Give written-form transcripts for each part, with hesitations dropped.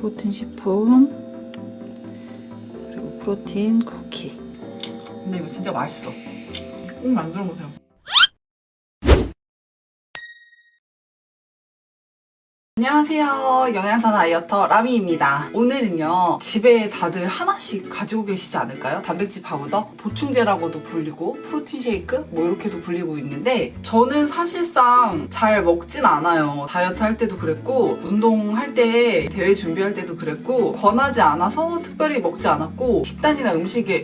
프로틴 시폰, 그리고 프로틴 쿠키. 근데 이거 진짜 맛있어. 꼭 만들어보세요. 안녕하세요. 영양사 다이어터 라미입니다. 오늘은요, 집에 다들 하나씩 가지고 계시지 않을까요? 단백질 파우더, 보충제라고도 불리고 프로틴 쉐이크 뭐 이렇게도 불리고 있는데, 저는 사실상 잘 먹진 않아요. 다이어트 할 때도 그랬고, 운동할 때, 대회 준비할 때도 그랬고, 권하지 않아서 특별히 먹지 않았고, 식단이나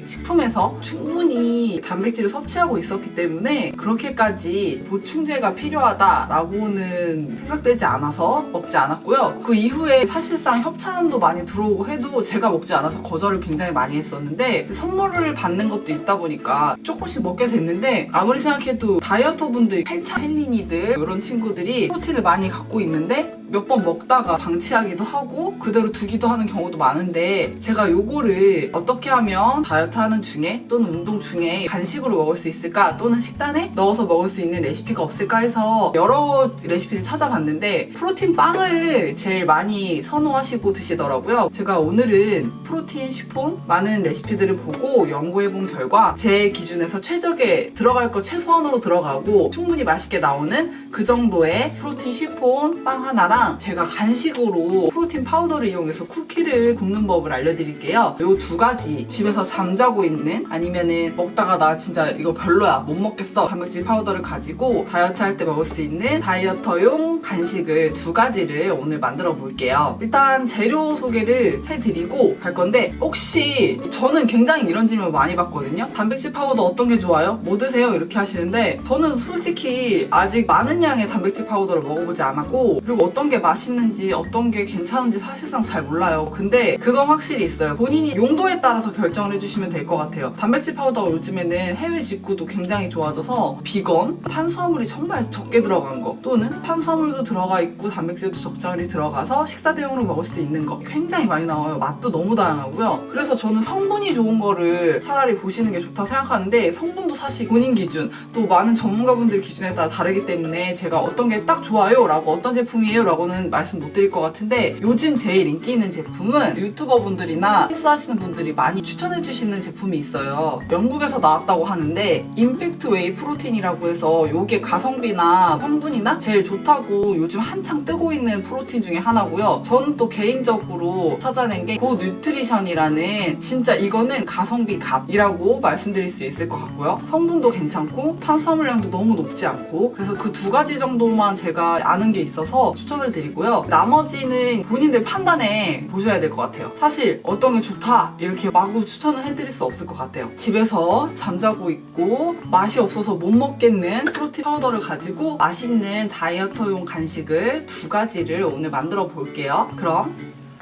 식품에서 충분히 단백질을 섭취하고 있었기 때문에 그렇게까지 보충제가 필요하다라고는 생각되지 않아서 먹지 않았고요. 그 이후에 사실상 협찬도 많이 들어오고 해도 제가 먹지 않아서 거절을 굉장히 많이 했었는데, 선물을 받는 것도 있다 보니까 조금씩 먹게 됐는데, 아무리 생각해도 다이어터 분들, 헬린이들 이런 친구들이 프로틴을 많이 갖고 있는데 몇 번 먹다가 방치하기도 하고 그대로 두기도 하는 경우도 많은데, 제가 요거를 어떻게 하면 다이어트 하는 중에 또는 운동 중에 간식으로 먹을 수 있을까, 또는 식단에 넣어서 먹을 수 있는 레시피가 없을까 해서 여러 레시피를 찾아봤는데, 프로틴 빵을 제일 많이 선호하시고 드시더라고요. 제가 오늘은 프로틴 시폰 많은 레시피들을 보고 연구해본 결과 제 기준에서 최적의 들어갈 거 최소한으로 들어가고 충분히 맛있게 나오는 그 정도의 프로틴 시폰 빵 하나랑, 제가 간식으로 프로틴 파우더를 이용해서 쿠키를 굽는 법을 알려드릴게요. 요 두 가지, 집에서 잠자고 있는, 아니면은 먹다가 나 진짜 이거 별로야 못 먹겠어 단백질 파우더를 가지고 다이어트 할 때 먹을 수 있는 다이어터용 간식을 두 가지를 오늘 만들어 볼게요. 일단 재료 소개를 해드리고 갈 건데, 혹시 저는 굉장히 이런 질문 많이 받거든요. 단백질 파우더 어떤 게 좋아요? 뭐 드세요? 이렇게 하시는데, 저는 솔직히 아직 많은 양의 단백질 파우더를 먹어보지 않았고, 그리고 어떤 게 맛있는지 어떤 게 괜찮은지 사실상 잘 몰라요. 근데 그건 확실히 있어요. 본인이 용도에 따라서 결정을 해주시면 될 것 같아요. 단백질 파우더가 요즘에는 해외 직구도 굉장히 좋아져서 비건, 탄수화물이 정말 적게 들어간 거, 또는 탄수화물도 들어가 있고 단백질도 적절히 들어가서 식사 대용으로 먹을 수 있는 거 굉장히 많이 나와요. 맛도 너무 다양하고요. 그래서 저는 성분이 좋은 거를 차라리 보시는 게 좋다 생각하는데, 성분도 사실 본인 기준, 또 많은 전문가분들 기준에 따라 다르기 때문에 제가 어떤 게 딱 좋아요 라고, 어떤 제품이에요 라고는 말씀 못 드릴 것 같은데, 요즘 제일 인기 있는 제품은 유튜버 분들이나 헬스 하시는 분들이 많이 추천해 주시는 제품이 있어요. 영국에서 나왔다고 하는데 임팩트 웨이 프로틴이라고 해서, 요게 가성비나 성분이나 제일 좋다고 요즘 한창 뜨고 있는 프로틴 중에 하나고요. 저는 또 개인적으로 찾아낸 게 고 뉴트리션이라는, 진짜 이거는 가성비 값이라고 말씀드릴 수 있을 것 같고요. 성분도 괜찮고 탄수화물량도 너무 높지 않고, 그래서 그 두 가지 정도만 제가 아는 게 있어서 추천을 드리고요. 나머지는 본인들 판단해 보셔야 될 것 같아요. 사실 어떤 게 좋다 이렇게 마구 추천을 해드릴 수 없을 것 같아요. 집에서 잠자고 있고 맛이 없어서 못 먹겠는 프로틴 파우더를 가지고 맛있는 다이어터용 간식을 두 가지를 오늘 만들어 볼게요. 그럼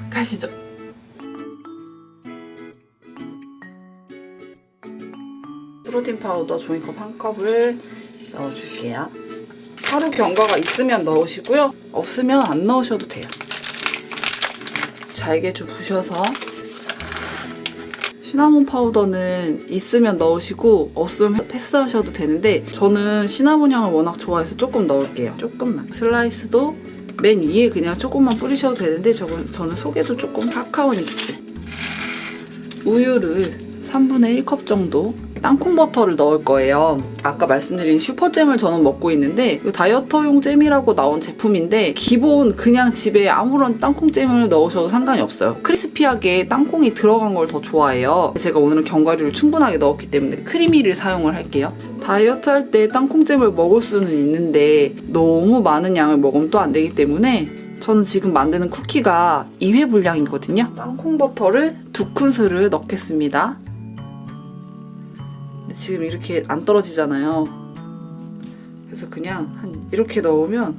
가시죠. 프로틴 파우더 종이컵 한 컵을 넣어줄게요. 하루 경과가 있으면 넣으시고요. 없으면 안 넣으셔도 돼요. 잘게 좀 부셔서, 시나몬 파우더는 있으면 넣으시고 없으면 패스하셔도 되는데, 저는 시나몬 향을 워낙 좋아해서 조금 넣을게요. 조금만. 슬라이스도 맨 위에 그냥 조금만 뿌리셔도 되는데, 저는 속에도 조금. 카카오 닙스, 우유를 3분의 1컵 정도, 땅콩 버터를 넣을 거예요. 아까 말씀드린 슈퍼잼을 저는 먹고 있는데, 이 다이어터용 잼이라고 나온 제품인데, 기본 그냥 집에 아무런 땅콩잼을 넣으셔도 상관이 없어요. 크리스피하게 땅콩이 들어간 걸 더 좋아해요. 제가 오늘은 견과류를 충분하게 넣었기 때문에 크리미를 사용을 할게요. 다이어트 할 때 땅콩잼을 먹을 수는 있는데 너무 많은 양을 먹으면 또 안 되기 때문에, 저는 지금 만드는 쿠키가 2회 분량이거든요. 땅콩 버터를 2큰술을 넣겠습니다. 지금 이렇게 안 떨어지잖아요. 그래서 그냥 이렇게 넣으면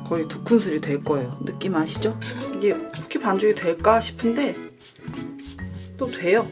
거의 2큰술이 될 거예요. 느낌 아시죠? 이게 쿠키 반죽이 될까 싶은데 또 돼요.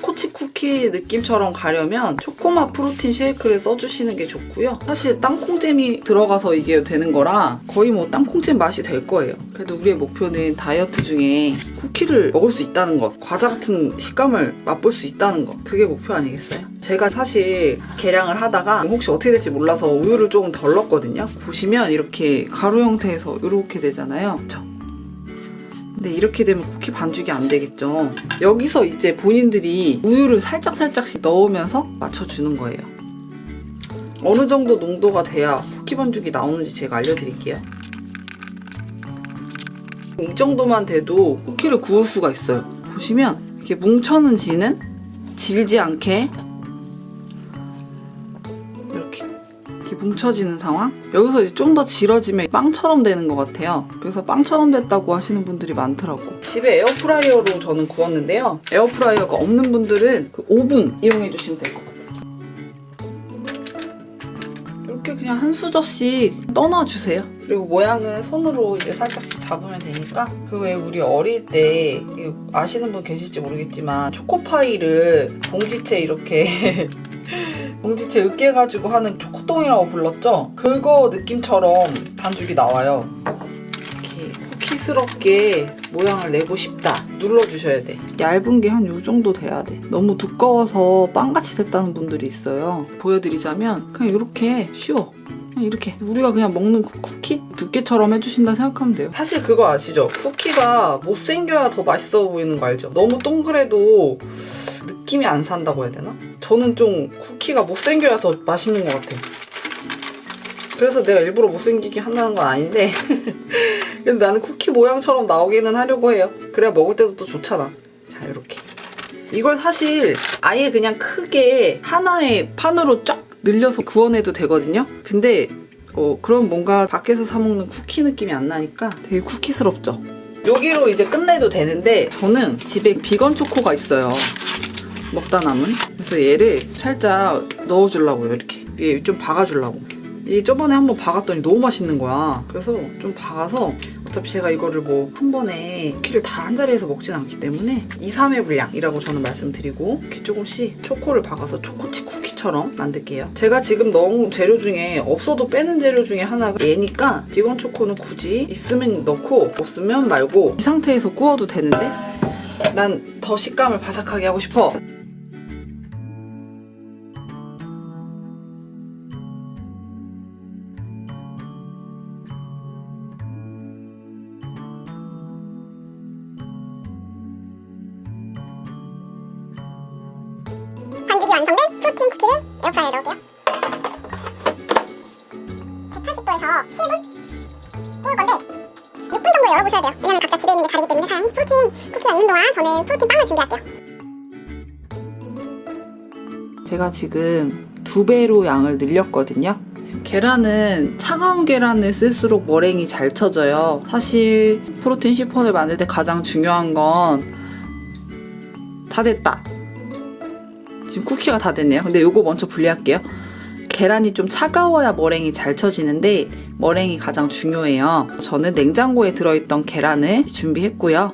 코치 쿠키 느낌처럼 가려면 초코맛 프로틴 쉐이크를 써주시는 게 좋고요. 사실 땅콩잼이 들어가서 이게 되는 거라 거의 뭐 땅콩잼 맛이 될 거예요. 그래도 우리의 목표는 다이어트 중에 쿠키를 먹을 수 있다는 것, 과자 같은 식감을 맛볼 수 있다는 것, 그게 목표 아니겠어요? 제가 사실 계량을 하다가 혹시 어떻게 될지 몰라서 우유를 조금 덜 넣었거든요. 보시면 이렇게 가루 형태에서 이렇게 되잖아요. 그쵸? 근데 이렇게 되면 쿠키 반죽이 안 되겠죠. 여기서 이제 본인들이 우유를 살짝씩 넣으면서 맞춰주는 거예요. 어느 정도 농도가 돼야 쿠키 반죽이 나오는지 제가 알려드릴게요. 이 정도만 돼도 쿠키를 구울 수가 있어요. 보시면 이렇게 뭉쳐는 지는 질지 않게 이렇게 뭉쳐지는 상황. 여기서 이제 좀 더 질어지면 빵처럼 되는 것 같아요. 그래서 빵처럼 됐다고 하시는 분들이 많더라고. 집에 에어프라이어로 저는 구웠는데요. 에어프라이어가 없는 분들은 그 오븐 이용해 주시면 될 것 같아요. 이렇게 그냥 한 수저씩 떠놔주세요. 그리고 모양은 손으로 이제 살짝씩 잡으면 되니까. 그 외에 우리 어릴 때 아시는 분 계실지 모르겠지만 초코파이를 봉지채 이렇게 봉지채 으깨가지고 하는 초코똥이라고 불렀죠? 그거 느낌처럼 반죽이 나와요. 이렇게 쿠키스럽게 모양을 내고 싶다. 눌러주셔야 돼. 얇은 게 한 요 정도 돼야 돼. 너무 두꺼워서 빵같이 됐다는 분들이 있어요. 보여드리자면 그냥 이렇게 쉬워. 그냥 이렇게 우리가 그냥 먹는 쿠키 두께처럼 해주신다 생각하면 돼요. 사실 그거 아시죠? 쿠키가 못생겨야 더 맛있어 보이는 거 알죠? 너무 동그래도 느낌이 안 산다고 해야 되나? 저는 좀 쿠키가 못생겨야 더 맛있는 것 같아요. 그래서 내가 일부러 못생기게 한다는 건 아닌데 근데 나는 쿠키 모양처럼 나오기는 하려고 해요. 그래야 먹을 때도 또 좋잖아. 자, 이렇게 이걸 사실 아예 그냥 크게 하나의 판으로 쫙 늘려서 구워내도 되거든요. 근데 그럼 뭔가 밖에서 사 먹는 쿠키 느낌이 안 나니까 되게 쿠키스럽죠. 여기로 이제 끝내도 되는데 저는 집에 비건 초코가 있어요. 먹다 남은. 그래서 얘를 살짝 넣어주려고요. 이렇게 위에 좀 박아주려고. 이 저번에 한번 박았더니 너무 맛있는 거야. 그래서 좀 박아서 어차피 제가 이거를 뭐 한 번에 쿠키를 다 한 자리에서 먹진 않기 때문에 2, 3회 분량이라고 저는 말씀드리고 이렇게 조금씩 초코를 박아서 초코칩 쿠키처럼 만들게요. 제가 지금 넣은 재료 중에 없어도 빼는 재료 중에 하나가 얘니까 비건 초코는 굳이 있으면 넣고 없으면 말고 이 상태에서 구워도 되는데 난 더 식감을 바삭하게 하고 싶어. 반죽이 완성된 프로틴 쿠키를 에어프라이어에 넣을게요. 180도에서 7분 구울 건데 6분 정도 열어보셔야 돼요. 왜냐면 각자 집에 있는 게 다르기 때문에 사양이. 프로틴 쿠키가 있는 동안 저는 프로틴 빵을 준비할게요. 제가 지금 2배로 양을 늘렸거든요. 지금 계란은 차가운 계란을 쓸수록 머랭이 잘 쳐져요. 사실 프로틴 시폰을 만들 때 가장 중요한 건 다 됐다. 지금 쿠키가 다 됐네요. 근데 요거 먼저 분리할게요. 계란이 좀 차가워야 머랭이 잘 쳐지는데 머랭이 가장 중요해요. 저는 냉장고에 들어있던 계란을 준비했고요.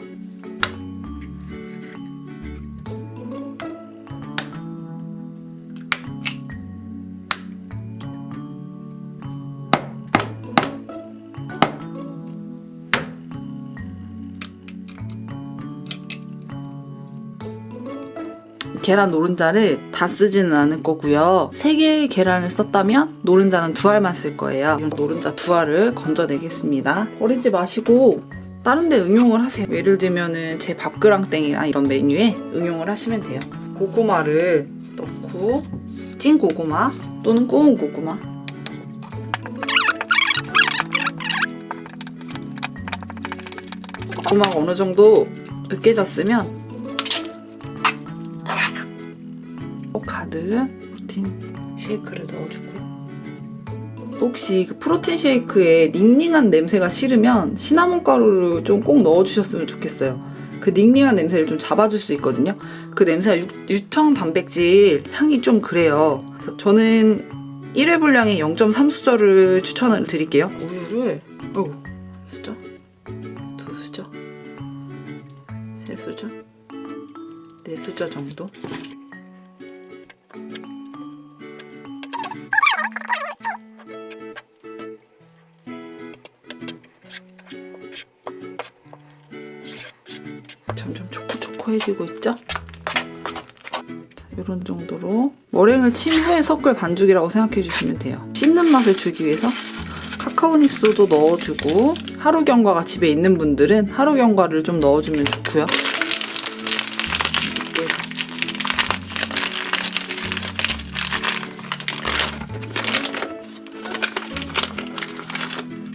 계란 노른자를 다 쓰지는 않을 거고요. 3개의 계란을 썼다면 노른자는 2알만 쓸 거예요. 노른자 2알을 건져내겠습니다. 버리지 마시고 다른 데 응용을 하세요. 예를 들면은 제 밥그랑땡이나 이런 메뉴에 응용을 하시면 돼요. 고구마를 넣고 찐 고구마 또는 구운 고구마 고구마가 어느 정도 으깨졌으면 가득 프로틴 쉐이크를 넣어주고 혹시 그 프로틴 쉐이크에 닝닝한 냄새가 싫으면 시나몬 가루를 좀 꼭 넣어주셨으면 좋겠어요. 그 닝닝한 냄새를 좀 잡아줄 수 있거든요. 그 냄새가 유청 단백질 향이 좀 그래요. 그래서 저는 1회 분량의 0.3수저를 추천을 드릴게요. 우유를 수저, 2수저, 3수저, 4수저 정도. 점점 초코초코해지고 있죠? 자, 이런 정도로 머랭을 친 후에 섞을 반죽이라고 생각해 주시면 돼요. 씹는 맛을 주기 위해서 카카오 닙스도 넣어주고 하루 경과가 집에 있는 분들은 하루 경과를 좀 넣어주면 좋고요.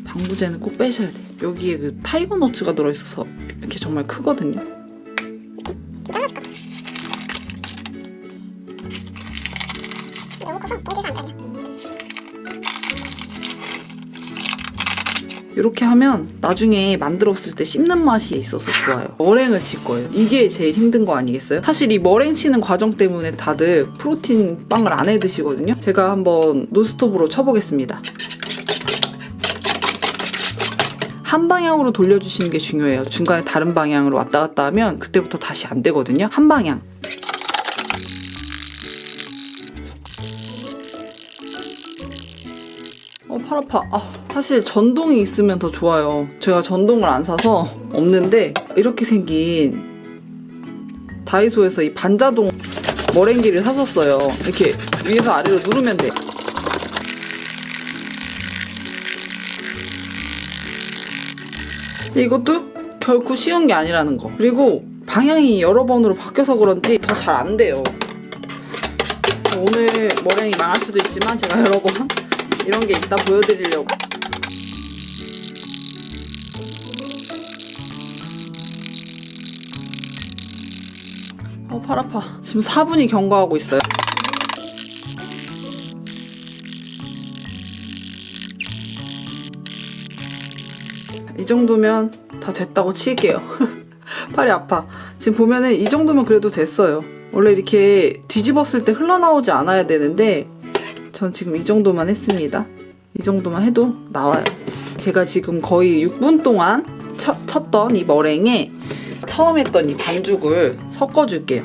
방부제는 꼭 빼셔야 돼. 여기에 그 타이거 너츠가 들어있어서 이렇게 정말 크거든요. 잘라줄까? 너무 커서 봉지에서 안 잘려. 이렇게 하면 나중에 만들었을 때 씹는 맛이 있어서 좋아요. 머랭을 칠 거예요. 이게 제일 힘든 거 아니겠어요? 사실 이 머랭 치는 과정 때문에 다들 프로틴 빵을 안 해 드시거든요. 제가 한번 노스톱으로 쳐보겠습니다. 한 방향으로 돌려주시는 게 중요해요. 중간에 다른 방향으로 왔다 갔다 하면 그때부터 다시 안 되거든요. 한 방향. 팔 아파. 사실 전동이 있으면 더 좋아요. 제가 전동을 안 사서 없는데 이렇게 생긴 다이소에서 이 반자동 머랭기를 샀었어요. 이렇게 위에서 아래로 누르면 돼. 이것도 결코 쉬운 게 아니라는 거. 그리고 방향이 여러 번으로 바뀌어서 그런지 더 잘 안 돼요. 오늘 머랭이 망할 수도 있지만 제가 여러 번 이런 게 있다 보여드리려고. 팔 아파. 지금 4분이 경과하고 있어요. 이 정도면 다 됐다고 칠게요. 팔이 아파. 지금 보면은 이 정도면 그래도 됐어요. 원래 이렇게 뒤집었을 때 흘러나오지 않아야 되는데 전 지금 이 정도만 했습니다. 이 정도만 해도 나와요. 제가 지금 거의 6분 동안 쳤던 이 머랭에 처음 했던 이 반죽을 섞어줄게요.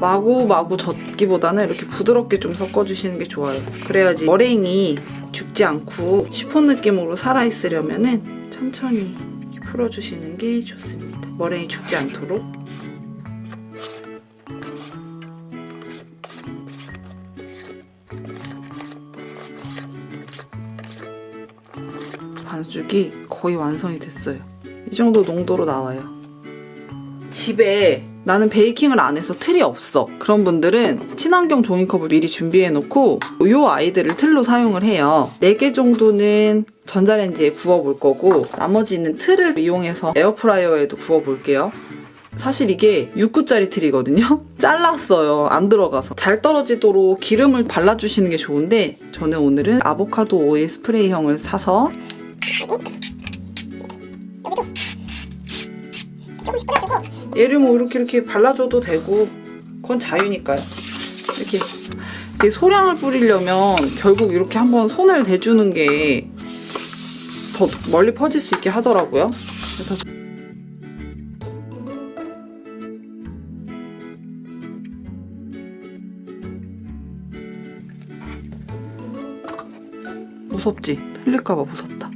마구마구 젓기보다는 이렇게 부드럽게 좀 섞어주시는 게 좋아요. 그래야지 머랭이 죽지 않고 쉬폰 느낌으로 살아있으려면은 천천히 풀어주시는 게 좋습니다. 머랭이 죽지 않도록. 반죽이 거의 완성이 됐어요. 이 정도 농도로 나와요. 집에 나는 베이킹을 안 해서 틀이 없어. 그런 분들은 친환경 종이컵을 미리 준비해 놓고 이 아이들을 틀로 사용을 해요. 4개 정도는 전자레인지에 구워볼 거고 나머지 있는 틀을 이용해서 에어프라이어에도 구워볼게요. 사실 이게 6구짜리 틀이거든요. 잘랐어요. 안 들어가서. 잘 떨어지도록 기름을 발라주시는 게 좋은데 저는 오늘은 아보카도 오일 스프레이형을 사서 조금씩 뿌려주고 얘를 뭐 이렇게 발라줘도 되고 그건 자유니까요. 이렇게 소량을 뿌리려면 결국 이렇게 한번 손을 대주는 게 더 멀리 퍼질 수 있게 하더라고요. 그래서 무섭지? 틀릴까봐 무섭다.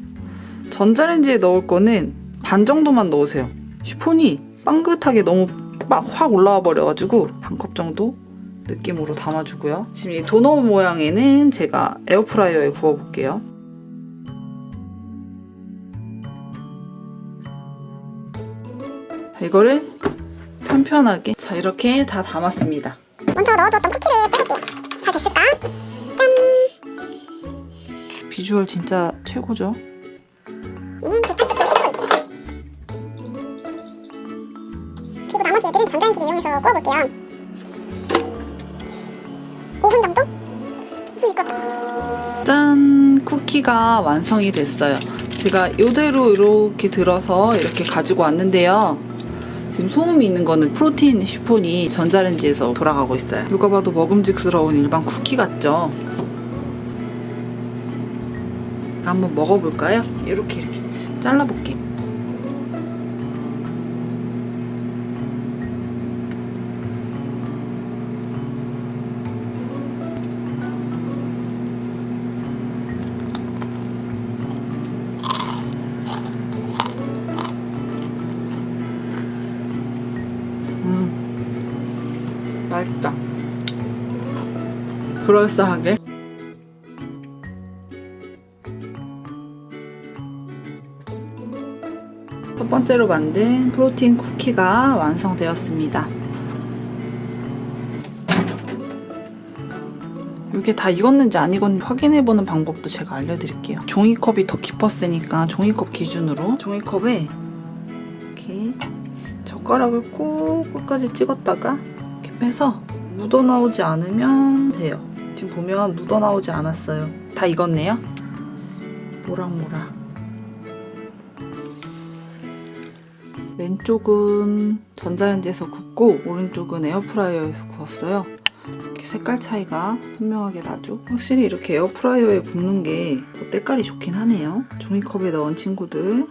전자레인지에 넣을 거는 반 정도만 넣으세요. 쉬폰이 빵긋하게 너무 막 확 올라와 버려가지고 반 컵 정도 느낌으로 담아주고요. 지금 이 도넛 모양에는 제가 에어프라이어에 구워볼게요. 이거를 편편하게 자 이렇게 다 담았습니다. 먼저 넣어두었던 쿠키를 빼볼게요. 잘 됐을까? 짠! 비주얼 진짜 최고죠? 이는 180도 10분. 그리고 나머지 애들은 전자레인지를 이용해서 구워볼게요. 5분 정도? 좀 익었다. 짠! 쿠키가 완성이 됐어요. 제가 이대로 이렇게 들어서 이렇게 가지고 왔는데요. 지금 소음이 있는 거는 프로틴 쉬폰이 전자레인지에서 돌아가고 있어요. 누가 봐도 먹음직스러운 일반 쿠키 같죠? 한번 먹어볼까요? 이렇게 잘라볼게요. 맛있다. 그럴싸하게. 첫 번째로 만든 프로틴 쿠키가 완성되었습니다. 이게 다 익었는지 안 익었는지 확인해보는 방법도 제가 알려드릴게요. 종이컵이 더 깊었으니까 종이컵 기준으로 종이컵에 이렇게 젓가락을 꾹 끝까지 찍었다가 이렇게 빼서 묻어나오지 않으면 돼요. 지금 보면 묻어나오지 않았어요. 다 익었네요. 모락모락. 왼쪽은 전자레인지에서 굽고 오른쪽은 에어프라이어에서 구웠어요. 이렇게 색깔 차이가 선명하게 나죠. 확실히 이렇게 에어프라이어에 굽는 게 더 때깔이 좋긴 하네요. 종이컵에 넣은 친구들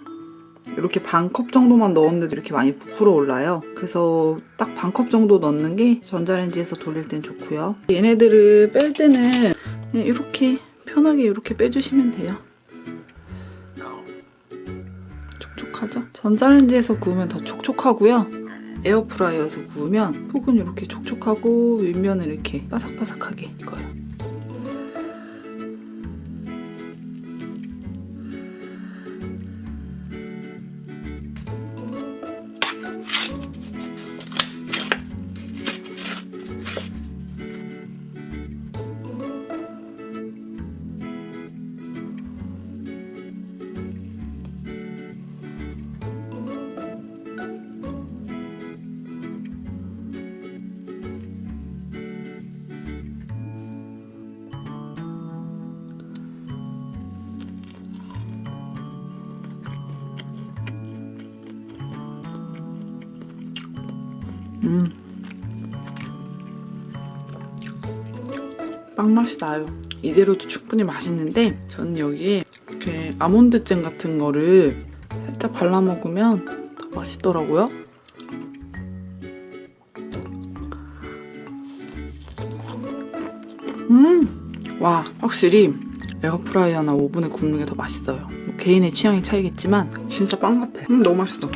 이렇게 반컵 정도만 넣었는데도 이렇게 많이 부풀어 올라요. 그래서 딱 반컵 정도 넣는 게 전자레인지에서 돌릴 땐 좋고요. 얘네들을 뺄 때는 그냥 이렇게 편하게 이렇게 빼주시면 돼요. 촉촉하죠? 전자레인지에서 구우면 더 촉촉하고요. 에어프라이어에서 구우면 속은 이렇게 촉촉하고 윗면은 이렇게 바삭바삭하게 익어요. 빵 맛이 나요. 이대로도 충분히 맛있는데 저는 여기에 이렇게 아몬드 잼 같은 거를 살짝 발라 먹으면 더 맛있더라고요. 와, 확실히 에어프라이어나 오븐에 굽는 게 더 맛있어요. 뭐 개인의 취향의 차이겠지만 진짜 빵 같아. 너무 맛있어.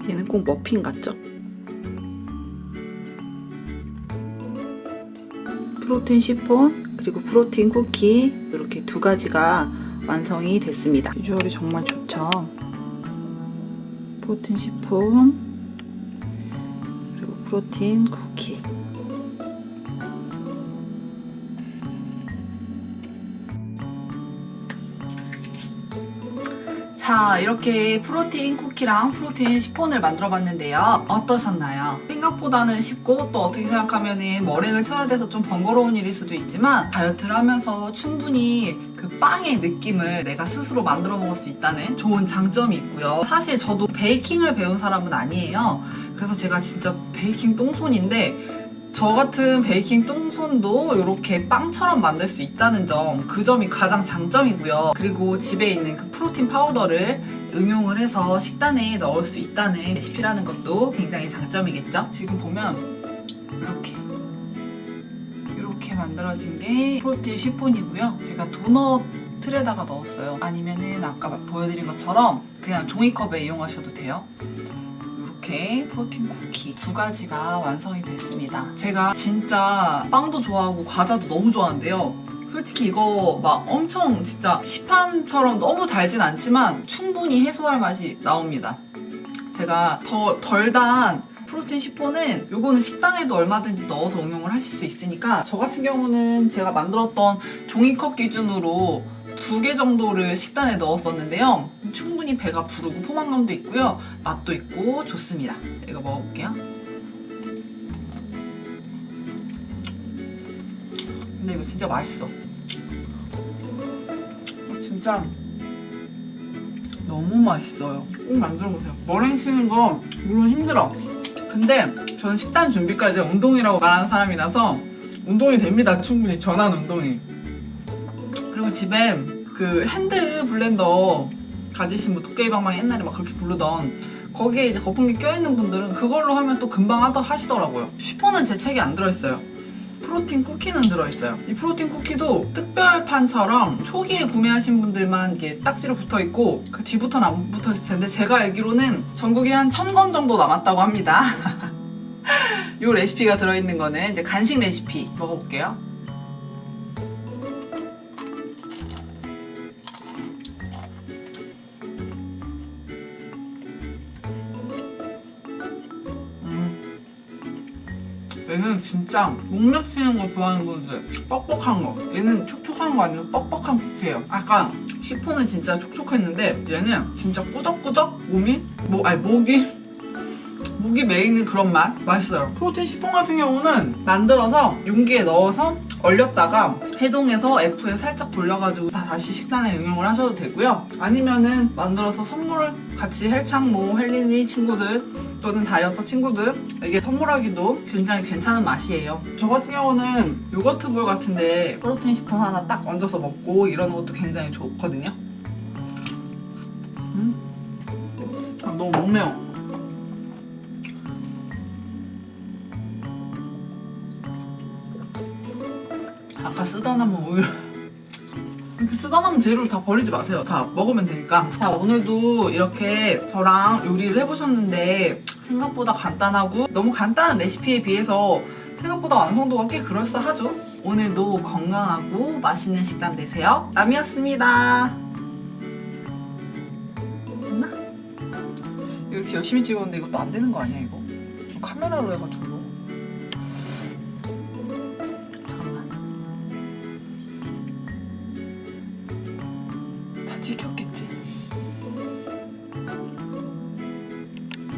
얘는 꼭 머핀 같죠? 프로틴 시폰 그리고 프로틴 쿠키 이렇게 두 가지가 완성이 됐습니다. 비주얼이 정말 좋죠? 프로틴 시폰 그리고 프로틴 쿠키. 자, 이렇게 프로틴 쿠키랑 프로틴 시폰을 만들어 봤는데요. 어떠셨나요? 생각보다는 쉽고 또 어떻게 생각하면은 머랭을 쳐야 돼서 좀 번거로운 일일 수도 있지만 다이어트를 하면서 충분히 그 빵의 느낌을 내가 스스로 만들어 먹을 수 있다는 좋은 장점이 있고요. 사실 저도 베이킹을 배운 사람은 아니에요. 그래서 제가 진짜 베이킹 똥손인데 저 같은 베이킹 똥손도 이렇게 빵처럼 만들 수 있다는 점, 그 점이 가장 장점이고요. 그리고 집에 있는 그 프로틴 파우더를 응용을 해서 식단에 넣을 수 있다는 레시피라는 것도 굉장히 장점이겠죠? 지금 보면 이렇게 만들어진 게 프로틴 시폰이고요. 제가 도넛 틀에다가 넣었어요. 아니면은 아까 보여드린 것처럼 그냥 종이컵에 이용하셔도 돼요. 이렇게 프로틴 쿠키 두 가지가 완성이 됐습니다. 제가 진짜 빵도 좋아하고 과자도 너무 좋아하는데요. 솔직히 이거 막 엄청 진짜 시판처럼 너무 달진 않지만 충분히 해소할 맛이 나옵니다. 제가 더 덜 단 프로틴 시폰은 요거는 식단에도 얼마든지 넣어서 응용을 하실 수 있으니까 저 같은 경우는 제가 만들었던 종이컵 기준으로 2개 정도를 식단에 넣었었는데요. 충분히 배가 부르고 포만감도 있고요. 맛도 있고 좋습니다. 이거 먹어볼게요. 근데 이거 진짜 맛있어. 진짜 너무 맛있어요. 꼭 만들어보세요. 머랭 치는 거 물론 힘들어. 근데 저는 식단 준비까지 운동이라고 말하는 사람이라서 운동이 됩니다. 충분히 전환 운동이. 그리고 집에 그 핸드 블렌더 가지신 분, 도깨비방망이 옛날에 막 그렇게 부르던 거기에 이제 거품기 껴있는 분들은 그걸로 하면 또 금방 하시더라고요. 시폰은 제 책에 안 들어있어요. 프로틴 쿠키는 들어있어요. 이 프로틴 쿠키도 특별판처럼 초기에 구매하신 분들만 이게 딱지로 붙어있고 그 뒤부터는 안 붙어있을 텐데 제가 알기로는 전국에 한 1000권 정도 남았다고 합니다. 이 레시피가 들어있는 거는 이제 간식 레시피 먹어볼게요. 얘는 진짜 목 맥히는 거 좋아하는 분들 뻑뻑한 거, 얘는 촉촉한 거 아니고 뻑뻑한 쿠키예요. 아까 시폰은 진짜 촉촉했는데 얘는 진짜 꾸덕꾸덕 목이 메이는 그런 맛? 맛있어요. 프로틴 시폰 같은 경우는 만들어서 용기에 넣어서 얼렸다가 해동해서 F에 살짝 돌려가지고 다시 식단에 응용을 하셔도 되고요. 아니면은 만들어서 선물을 같이 헬창모, 헬린이 친구들 또는 다이어터 친구들에게 선물하기도 굉장히 괜찮은 맛이에요. 저 같은 경우는 요거트 볼 같은데 프로틴 시폰 하나 딱 얹어서 먹고 이러는 것도 굉장히 좋거든요. 너무 못 매워. 아까 쓰다 남은 우유 이렇게 쓰다 남은 재료를 다 버리지 마세요. 다 먹으면 되니까. 자, 오늘도 이렇게 저랑 요리를 해보셨는데 생각보다 간단하고 너무 간단한 레시피에 비해서 생각보다 완성도가 꽤 그럴싸하죠? 오늘도 건강하고 맛있는 식단 되세요. 라미였습니다. 됐나? 이렇게 열심히 찍었는데 이것도 안 되는 거 아니야 이거? 카메라로 해가지고